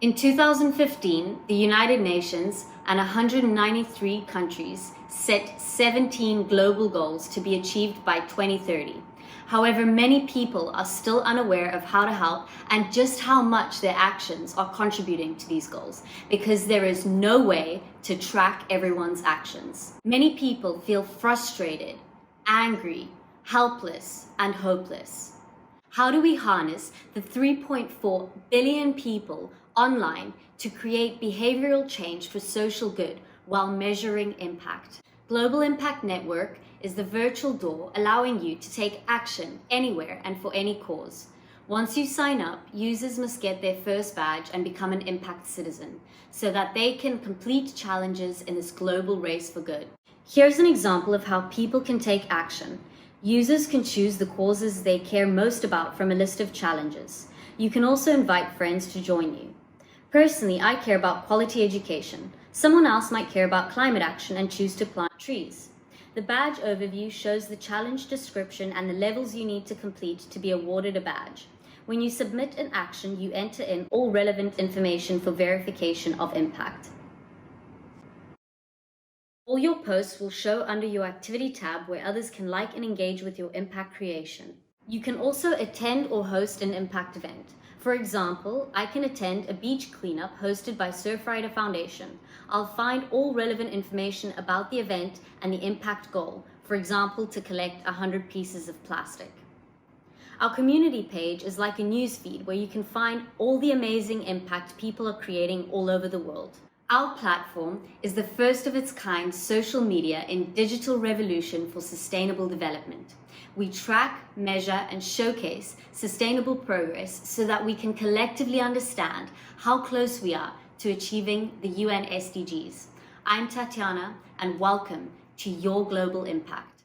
In 2015, the United Nations and 193 countries set 17 global goals to be achieved by 2030. However, many people are still unaware of how to help and just how much their actions are contributing to these goals, because there is no way to track everyone's actions. Many people feel frustrated, angry, helpless, and hopeless. How do we harness the 3.4 billion people online to create behavioral change for social good while measuring impact? Global Impact Network is the virtual door allowing you to take action anywhere and for any cause. Once you sign up, users must get their first badge and become an impact citizen so that they can complete challenges in this global race for good. Here's an example of how people can take action. Users can choose the causes they care most about from a list of challenges. You can also invite friends to join you. Personally, I care about quality education. Someone else might care about climate action and choose to plant trees. The badge overview shows the challenge description and the levels you need to complete to be awarded a badge. When you submit an action, you enter in all relevant information for verification of impact. All your posts will show under your activity tab where others can like and engage with your impact creation. You can also attend or host an impact event. For example, I can attend a beach cleanup hosted by Surfrider Foundation. I'll find all relevant information about the event and the impact goal, for example, to collect 100 pieces of plastic. Our community page is like a newsfeed where you can find all the amazing impact people are creating all over the world. Our platform is the first of its kind social media in digital revolution for sustainable development. We track, measure, and showcase sustainable progress so that we can collectively understand how close we are to achieving the UN SDGs. I'm Tatiana, and welcome to Your Global Impact.